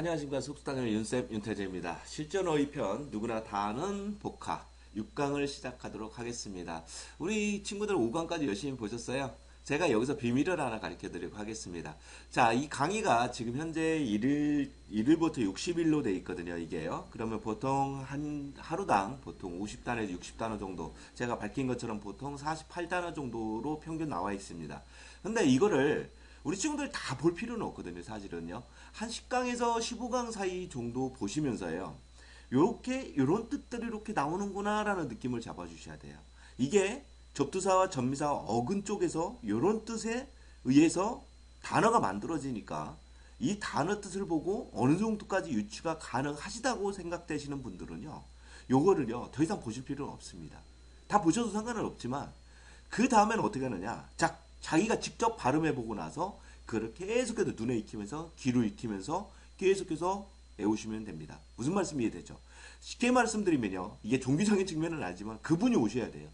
안녕하십니까. 속수단의 윤쌤 윤태재입니다. 실전어휘 편 누구나 다 아는 복화 6강을 시작하도록 하겠습니다. 우리 친구들 5강까지 열심히 보셨어요? 제가 여기서 비밀을 하나 가르쳐 드리도록 하겠습니다. 자, 이 강의가 지금 현재 1일부터 60일로 돼 있거든요, 이게요. 그러면 보통 하루당 보통 50단에서 60단어 정도, 제가 밝힌 것처럼 보통 48단어 정도로 평균 나와 있습니다. 근데 이거를 우리 친구들 다 볼 필요는 없거든요, 사실은요. 한 10강에서 15강 사이 정도 보시면서요. 요런 뜻들이 이렇게 나오는구나라는 느낌을 잡아주셔야 돼요. 이게 접두사와 전미사와 어근 쪽에서 요런 뜻에 의해서 단어가 만들어지니까 이 단어 뜻을 보고 어느 정도까지 유추가 가능하시다고 생각되시는 분들은요. 요거를요, 더 이상 보실 필요는 없습니다. 다 보셔도 상관은 없지만 그 다음에는 어떻게 하느냐. 자기가 직접 발음해보고 나서 그걸 계속해서 눈에 익히면서 귀로 익히면서 계속해서 외우시면 됩니다. 무슨 말씀 이해되죠? 쉽게 말씀드리면요. 이게 종교적인 측면은 알지만 그분이 오셔야 돼요.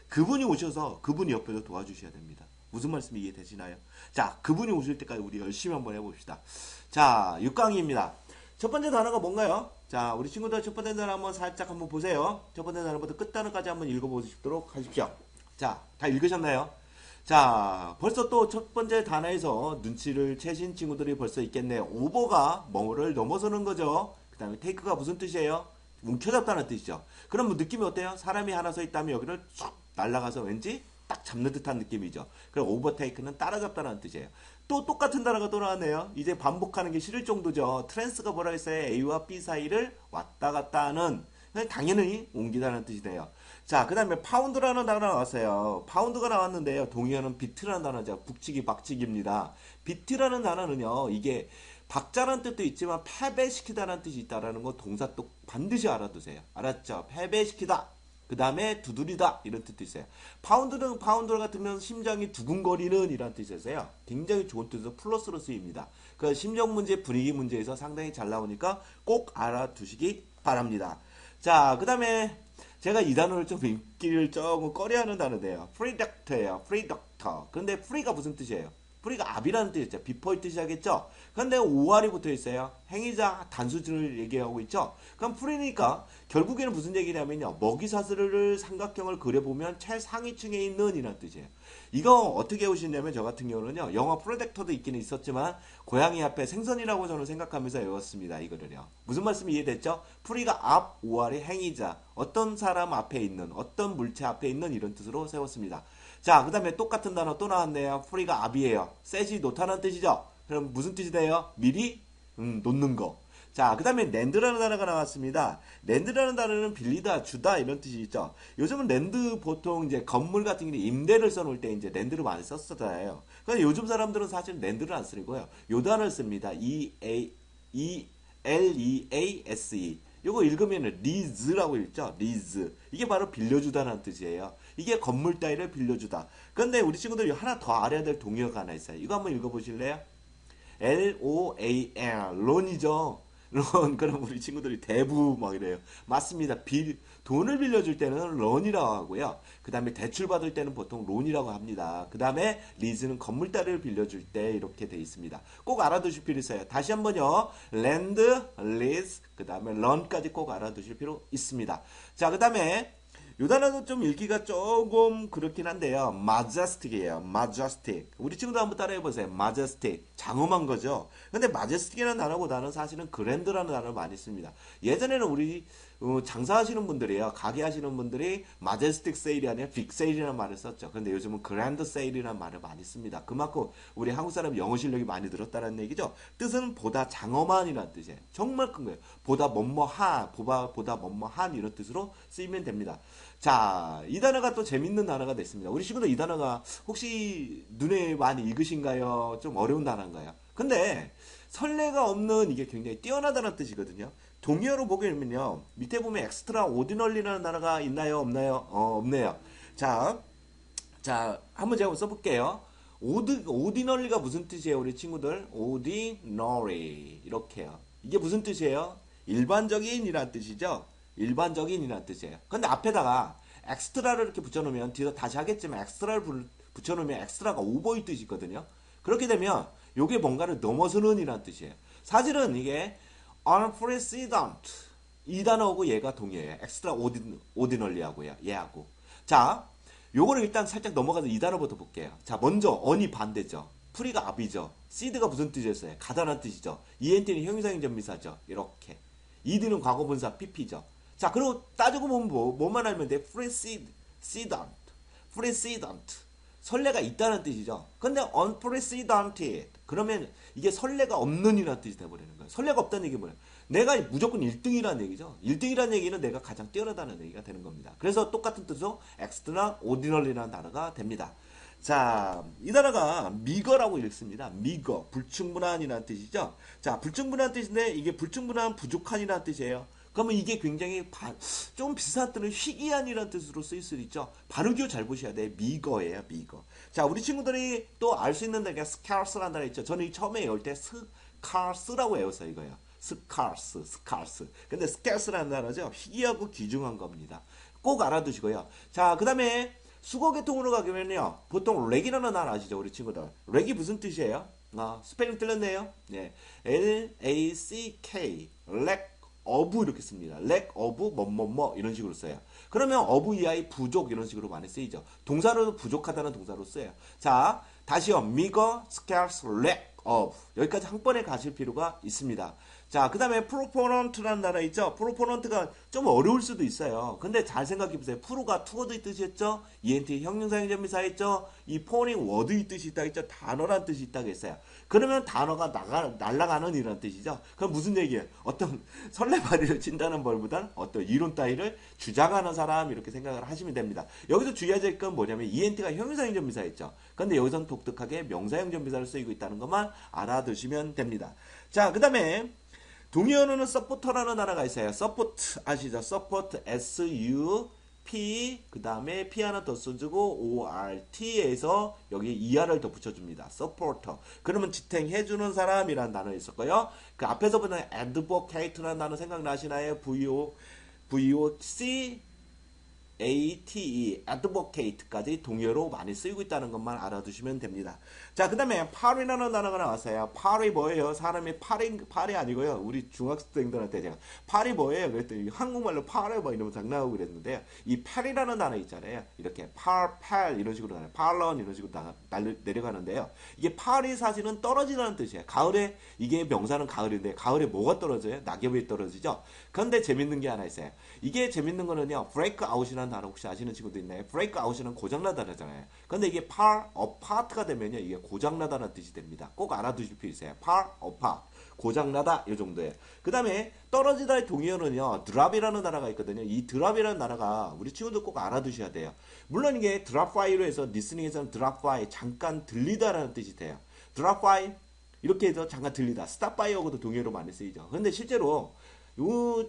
그분이 오셔서 그분이 옆에서 도와주셔야 됩니다. 무슨 말씀 이해되시나요? 자, 그분이 오실 때까지 우리 열심히 한번 해봅시다. 자, 6강입니다. 첫 번째 단어가 뭔가요? 자, 우리 친구들 첫 번째 단어 한번 살짝 한번 보세요. 첫 번째 단어부터 끝 단어까지 한번 읽어보시도록 하십시오. 자, 다 읽으셨나요? 자, 벌써 또 첫 번째 단어에서 눈치를 채신 친구들이 벌써 있겠네요. 오버가 뭐를 넘어서는 거죠. 그 다음에 테이크가 무슨 뜻이에요? 움켜잡다는 뜻이죠. 그럼 뭐 느낌이 어때요? 사람이 하나 서 있다면 여기를 쭉 날아가서 왠지 딱 잡는 듯한 느낌이죠. 그럼 오버테이크는 따라잡다는 뜻이에요. 또 똑같은 단어가 또 나왔네요. 이제 반복하는 게 싫을 정도죠. 트랜스가 뭐라 했어요? A와 B 사이를 왔다 갔다 하는, 당연히 옮기다는 뜻이 돼요. 자, 그 다음에 파운드라는 단어가 나왔어요. 파운드가 나왔는데요. 동의어는 비트라는 단어죠. 북치기, 박치기입니다. 비트라는 단어는요, 이게 박자라는 뜻도 있지만 패배시키다라는 뜻이 있다라는 거 동사 또 반드시 알아두세요. 알았죠? 패배시키다. 그 다음에 두드리다. 이런 뜻도 있어요. 파운드는 파운드 같으면 심장이 두근거리는 이런 뜻이 있어요. 굉장히 좋은 뜻에서 플러스로 쓰입니다. 그 심정 문제, 분위기 문제에서 상당히 잘 나오니까 꼭 알아두시기 바랍니다. 자, 그 다음에 제가 이 단어를 좀 읽기를 조금 꺼려하는 단어인데요. 프리덕터예요. 프리덕터. 그런데 프리가 무슨 뜻이에요? 프리가 압이라는 뜻이죠. 비포의 뜻이 하겠죠? 그런데 오알이 붙어 있어요. 행위자 단수를 얘기하고 있죠? 그럼 프리니까 결국에는 무슨 얘기냐면요. 먹이사슬을 삼각형을 그려보면 최상위층에 있는 이라는 뜻이에요. 이거 어떻게 오시냐면 저 같은 경우는요. 영어 프로젝터도 있기는 있었지만 고양이 앞에 생선이라고 저는 생각하면서 외웠습니다. 이거를요. 무슨 말씀이 이해됐죠? 프리가 앞, 오알이 행위자. 어떤 사람 앞에 있는, 어떤 물체 앞에 있는 이런 뜻으로 세웠습니다. 자, 그 다음에 똑같은 단어 또 나왔네요. 프리가 앞이에요. 셋이 놓다는 뜻이죠. 그럼 무슨 뜻이 돼요? 미리 놓는 거. 자, 그 다음에 랜드라는 단어가 나왔습니다. 랜드라는 단어는 빌리다, 주다 이런 뜻이 있죠. 요즘은 랜드 보통 이제 건물 같은 경우는 임대를 써놓을 때 이제 랜드를 많이 썼었잖아요. 그런데 요즘 사람들은 사실 랜드를 안 쓰고요. 요 단어를 씁니다. Lease. 요거 읽으면 리즈라고 읽죠. 리즈. 이게 바로 빌려주다라는 뜻이에요. 이게 건물 따위를 빌려주다. 그런데 우리 친구들이 하나 더 알아야 될 동의어가 하나 있어요. 이거 한번 읽어보실래요? LOAN. 론이죠. 론. 그럼 우리 친구들이 대부 막 이래요. 맞습니다. 돈을 빌려줄 때는 론이라고 하고요. 그 다음에 대출 받을 때는 보통 론이라고 합니다. 그 다음에 리즈는 건물 따위를 빌려줄 때 이렇게 돼 있습니다. 꼭 알아두실 필요 있어요. 다시 한번요. 랜드, 리즈, 그 다음에 런까지 꼭 알아두실 필요 있습니다. 자, 그 다음에 요 단어도 좀 읽기가 조금 그렇긴 한데요. majestic이에요. majestic. 우리 친구들 한번 따라해보세요. majestic. 장엄한 거죠. 근데 majestic이라는 단어보다는 사실은 grand라는 단어를 많이 씁니다. 예전에는 우리 장사하시는 분들이요. 가게 하시는 분들이 majestic sale이 아니라 big sale이라는 말을 썼죠. 근데 요즘은 grand sale이라는 말을 많이 씁니다. 그만큼 우리 한국 사람 영어 실력이 많이 늘었다는 얘기죠. 뜻은 보다 장엄한이라는 뜻이에요. 정말 큰 거예요. 보다 뭐뭐한, 보다 뭐뭐한 이런 뜻으로 쓰이면 됩니다. 자, 이 단어가 또 재밌는 단어가 됐습니다. 우리 친구들 이 단어가 혹시 눈에 많이 익으신가요? 좀 어려운 단어인가요? 근데 선례가 없는 이게 굉장히 뛰어나다는 뜻이거든요. 동의어로 보게 되면요. 밑에 보면 엑스트라 오디널리라는 단어가 있나요? 없나요? 없네요. 자, 한번 제가 한번 써볼게요. 오디널리가 무슨 뜻이에요, 우리 친구들? 오디너리. 이렇게요. 이게 무슨 뜻이에요? 일반적인이란 뜻이죠? 일반적인이란 뜻이에요. 근데 앞에다가 엑스트라를 이렇게 붙여놓으면, 뒤에서 다시 하겠지만 엑스트라를 붙여놓으면 엑스트라가 오버의 뜻이 있거든요. 그렇게 되면, 요게 뭔가를 넘어서는 이란 뜻이에요. 사실은 이게, unprecedented. 이 단어하고 얘가 동의해요. extraordinary하고요. 얘하고. 자, 요거를 일단 살짝 넘어가서 이 단어부터 볼게요. 자, 먼저 on이 반대죠. 프리가 앞이죠. seed가 무슨 뜻이었어요? 가다란 뜻이죠. ent는 형용사형전미사죠. 이렇게. ed는 과거분사 pp죠. 자, 그리고 따지고 보면 뭐만 알면 돼? precedent. 선례가 있다는 뜻이죠. 근데 unprecedented. 그러면 이게 선례가 없는 이라는 뜻이 돼버리는 거예요. 선례가 없다는 얘기는 뭐예요? 내가 무조건 1등이라는 얘기죠. 1등이라는 얘기는 내가 가장 뛰어나다는 얘기가 되는 겁니다. 그래서 똑같은 뜻으로 extraordinary라는 단어가 됩니다. 자, 이 단어가 미거라고 읽습니다. 미거, 불충분한이라는 뜻이죠. 자, 불충분한 뜻인데 이게 불충분한, 부족한이라는 뜻이에요. 그러면 이게 굉장히 좀 비슷한 뜻은 희귀한이라는 뜻으로 쓰일 수도 있죠. 발음기호 잘 보셔야 돼. 미거예요, 미거. 자, 우리 친구들이 또 알 수 있는 단어가 scarce라는 단어 있죠. 저는 처음에 외울 때 scarce라고 외웠어요, 이거요. scarce. 근데 scarce라는 단어죠. 희귀하고 귀중한 겁니다. 꼭 알아두시고요. 자, 그 다음에 수거계통으로 가면요. 보통 렉이라는 단어 아시죠, 우리 친구들? 렉이 무슨 뜻이에요? 스펠링 틀렸네요. 네. L-A-C-K. 렉 of 이렇게 씁니다. lack of 뭐뭐뭐 이런 식으로 써요. 그러면 of 이하의 부족 이런 식으로 많이 쓰이죠. 동사로 부족하다는 동사로 써요. 자, 다시요. meager, scarce, lack of 여기까지 한 번에 가실 필요가 있습니다. 자, 그 다음에 proponent라는 단어 있죠. proponent가 좀 어려울 수도 있어요. 근데 잘 생각해보세요. 프로가 투어드의 뜻이었죠. ent 형용사형전미사 있죠. 이 폰이 워드의 뜻이 있다 했죠. 단어란 뜻이 있다고 했어요. 그러면 단어가 날아가는 이런 뜻이죠. 그럼 무슨 얘기예요? 어떤 설레발이를 친다는 벌보다는 어떤 이론 따위를 주장하는 사람 이렇게 생각을 하시면 됩니다. 여기서 주의하실 건 뭐냐면 ent가 형용사형전미사 있죠. 근데 여기서는 독특하게 명사형전미사를 쓰이고 있다는 것만 알아두시면 됩니다. 자, 그 다음에 동의어로는 support라는 단어가 있어요. support 아시죠? support S-U-P 그 다음에 P 하나 더 써주고 O-R-T에서 여기 ER을 더 붙여줍니다. supporter. 그러면 지탱해주는 사람이라는 단어 있었고요. 그 앞에서 보는 advocate라는 단어 생각나시나요? V-O-C ATE, advocate까지 동의어로 많이 쓰이고 있다는 것만 알아두시면 됩니다. 자, 그 다음에 par이라는 단어가 나왔어요. par이 뭐예요? 사람이 par이 아니고요. 우리 중학생들한테 제가 par이 뭐예요? 그랬더니 한국말로 par을 뭐 이러면 장난하고 그랬는데요. 이 par이라는 단어 있잖아요. 이렇게 par 이런 식으로 나요. par런 이런 식으로 내려가는데요. 이게 par이 사실은 떨어지라는 뜻이에요. 가을에 이게 명사는 가을인데 가을에 뭐가 떨어져요? 낙엽이 떨어지죠. 그런데 재밌는 게 하나 있어요. 이게 재밌는 거는요. break out이라는 단어 혹시 아시는 친구도 있나요? break out은 고장나다잖아요. 근데 이게 fall apart가 되면요. 이게 고장나다는 뜻이 됩니다. 꼭 알아두실 필요 있어요. fall apart. 고장나다 이 정도예요. 그 다음에 떨어지다의 동의어는요. drop이라는 단어가 있거든요. 이 drop이라는 단어가 우리 친구들 꼭 알아두셔야 돼요. 물론 이게 drop by로 해서 listening에서는 drop by 잠깐 들리다라는 뜻이 돼요. drop by 이렇게 해서 잠깐 들리다. stop by하고도 동의어로 많이 쓰이죠. 근데 실제로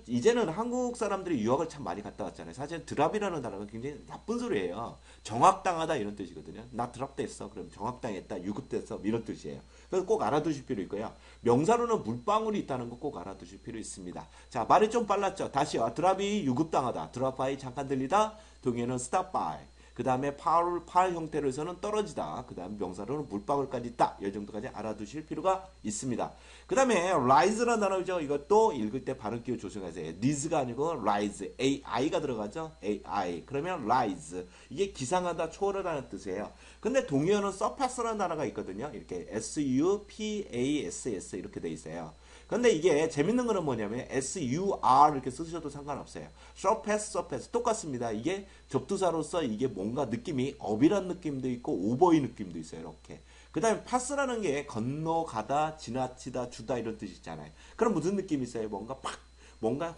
이제는 한국 사람들이 유학을 참 많이 갔다 왔잖아요. 사실 드랍이라는 단어가 굉장히 나쁜 소리예요. 정확당하다 이런 뜻이거든요. 나 드랍됐어. 그럼 정확당했다. 유급됐어. 이런 뜻이에요. 그래서 꼭 알아두실 필요 있고요. 명사로는 물방울이 있다는 거 꼭 알아두실 필요 있습니다. 자, 말이 좀 빨랐죠. 다시요. 드랍이 유급당하다. 드랍 바이 잠깐 들리다. 동의어는 stop by. 그 다음에 팔 형태로 해서는 떨어지다. 그 다음에 명사로는 물방울까지 있다. 이 정도까지 알아두실 필요가 있습니다. 그 다음에 rise라는 단어죠. 이것도 읽을 때 발음 기호 조심하세요. rise가 아니고 rise. AI가 들어가죠. AI. 그러면 rise. 이게 기상하다, 초월하다는 뜻이에요. 근데 동의어는 surpass라는 단어가 있거든요. 이렇게 SUPASS 이렇게 돼 있어요. 근데 이게 재밌는 거는 뭐냐면 SUR 이렇게 쓰셔도 상관없어요. surpass 똑같습니다. 이게 접두사로서 이게 뭔가 느낌이 업이란 느낌도 있고 오버의 느낌도 있어요. 이렇게. 그 다음에 pass라는 게 건너가다, 지나치다, 주다 이런 뜻이 있잖아요. 그럼 무슨 느낌이 있어요? 뭔가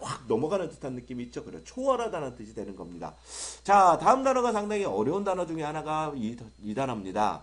확 넘어가는 듯한 느낌이 있죠. 그래 초월하다는 뜻이 되는 겁니다. 자, 다음 단어가 상당히 어려운 단어 중에 하나가 이 단어입니다.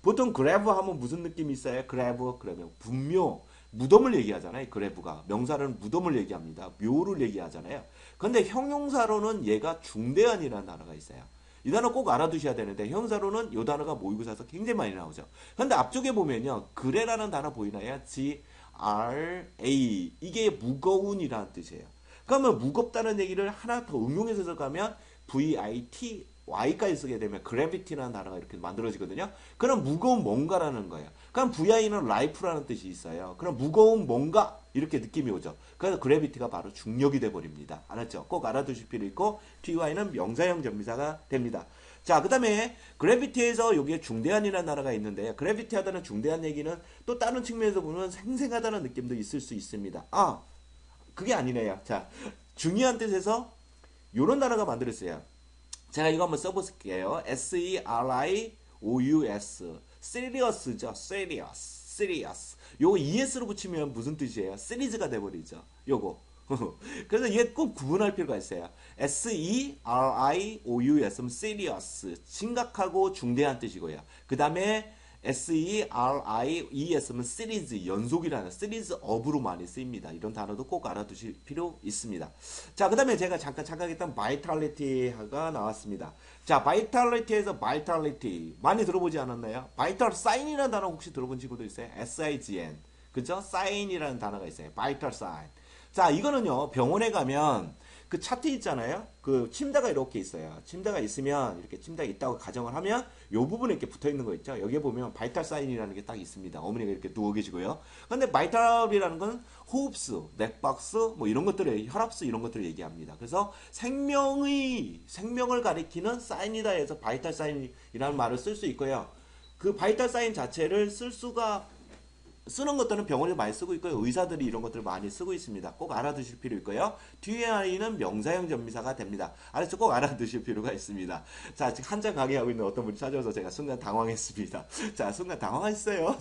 보통 grab 하면 무슨 느낌이 있어요? grab 그러면 분묘 무덤을 얘기하잖아요. 그래브가 명사로는 무덤을 얘기합니다. 묘를 얘기하잖아요. 근데 형용사로는 얘가 중대한이라는 단어가 있어요. 이 단어 꼭 알아두셔야 되는데 형용사로는 이 단어가 모의고사에서 굉장히 많이 나오죠. 근데 앞쪽에 보면요. 그래라는 단어 보이나요? G-R-A 이게 무거운이라는 뜻이에요. 그러면 무겁다는 얘기를 하나 더 응용해서 가면 V-I-T Y까지 쓰게 되면 gravity라는 단어가 이렇게 만들어지거든요. 그럼 무거운 뭔가라는 거예요. 그럼 VI는 life라는 뜻이 있어요. 그럼 무거운 뭔가 이렇게 느낌이 오죠. 그래서 그래비티가 바로 중력이 돼버립니다. 알았죠? 꼭 알아두실 필요 있고 ty는 명사형 전미사가 됩니다. 자, 그 다음에 그래비티에서 여기에 중대한이라는 단어가 있는데 그래비티하다는 중대한 얘기는 또 다른 측면에서 보면 생생하다는 느낌도 있을 수 있습니다. 아, 그게 아니네요. 자, 중요한 뜻에서 이런 단어가 만들었어요. 제가 이거 한번 써볼게요. serious. serious죠. serious. 요거 es로 붙이면 무슨 뜻이에요? 시리즈가 돼버리죠. 요거. 그래서 이게 꼭 구분할 필요가 있어요. serious, serious, 심각하고 중대한 뜻이고요. 그 다음에 series, 시리즈, 연속이라는 시리즈 업으로 많이 쓰입니다. 이런 단어도 꼭 알아두실 필요 있습니다. 자, 그 다음에 제가 잠깐 착각했던 vitality가 나왔습니다. 자, vitality에서 vitality 많이 들어보지 않았나요? vital sign이라는 단어 혹시 들어본 친구도 있어요? sign, 그죠? sign이라는 단어가 있어요. vital sign. 자, 이거는요, 병원에 가면 그 차트 있잖아요. 그 침대가 이렇게 있어요. 침대가 있으면 이렇게 침대가 있다고 가정을 하면 요 부분에 이렇게 붙어 있는 거 있죠. 여기에 보면 바이탈 사인이라는 게 딱 있습니다. 어머니가 이렇게 누워 계시고요. 근데 바이탈이라는 건 호흡수, 넥박스 뭐 이런 것들을 혈압수 이런 것들을 얘기합니다. 그래서 생명을 가리키는 사인이다 해서 바이탈 사인이라는 말을 쓸 수 있고요. 그 바이탈 사인 자체를 쓰는 것들은 병원에서 많이 쓰고 있고요. 의사들이 이런 것들을 많이 쓰고 있습니다. 꼭 알아두실 필요 있고요. ty는 명사형 전미사가 됩니다. 알았죠? 꼭 알아두실 필요가 있습니다. 자, 지금 한참 강의하고 있는 어떤 분이 찾아와서 제가 순간 당황했습니다. 자, 순간 당황했어요.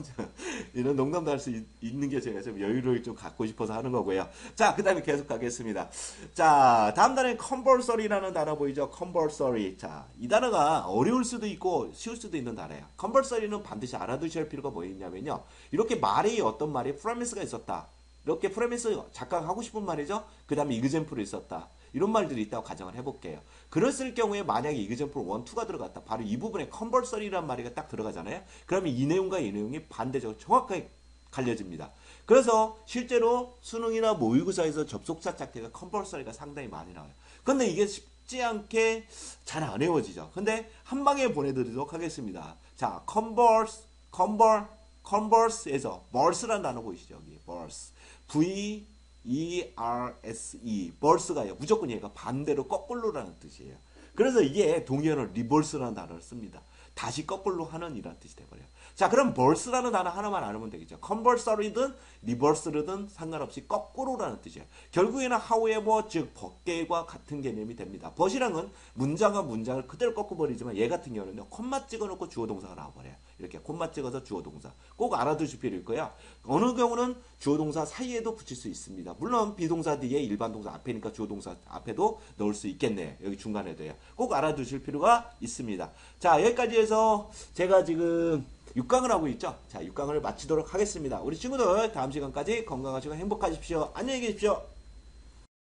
이런 농담도 할 수 있는 게 제가 좀 여유를 좀 갖고 싶어서 하는 거고요. 자, 그 다음에 계속 가겠습니다. 자, 다음 단어는 compulsory라는 단어 보이죠? compulsory. 자, 이 단어가 어려울 수도 있고 쉬울 수도 있는 단어예요. compulsory는 반드시 알아두셔야 할 필요가 뭐 있냐면요. 이렇게 말이 어떤 말이 프레미스가 있었다. 이렇게 프레미스 작가가 하고 싶은 말이죠. 그 다음에 이그젠플이 있었다. 이런 말들이 있다고 가정을 해볼게요. 그랬을 경우에 만약에 이그젠플 1, 2가 들어갔다. 바로 이 부분에 컨버서리라는 말이 딱 들어가잖아요. 그러면 이 내용과 이 내용이 반대적으로 정확하게 갈려집니다. 그래서 실제로 수능이나 모의고사에서 접속사 찾기가 컨버서리가 상당히 많이 나와요. 근데 이게 쉽지 않게 잘 안 외워지죠. 근데 한 방에 보내드리도록 하겠습니다. 자, converse에서 verse라는 단어 보이시죠? 여기 verse. V-E-R-S-E. verse가요. 무조건 얘가 반대로 거꾸로라는 뜻이에요. 그래서 이게 동의어는 reverse라는 단어를 씁니다. 다시 거꾸로 하는 이라는 뜻이 돼버려요. 자, 그럼 verse라는 단어 하나만 알면 되겠죠. conversory든 reverse든 상관없이 거꾸로라는 뜻이에요. 결국에는 however, 즉 벗개과 같은 개념이 됩니다. 벗이란 건 문장과 문장을 그대로 꺾어버리지만 얘 같은 경우는요. 콤마 찍어놓고 주어 동사가 나와버려요. 이렇게 콤마 찍어서 주어 동사. 꼭 알아두실 필요 있고요. 어느 경우는 주어 동사 사이에도 붙일 수 있습니다. 물론 비동사 뒤에 일반 동사 앞에니까 주어 동사 앞에도 넣을 수 있겠네요. 여기 중간에도요. 꼭 알아두실 필요가 있습니다. 자, 여기까지 해서 제가 지금 6강을 하고 있죠. 자, 6강을 마치도록 하겠습니다. 우리 친구들 다음 시간까지 건강하시고 행복하십시오. 안녕히 계십시오.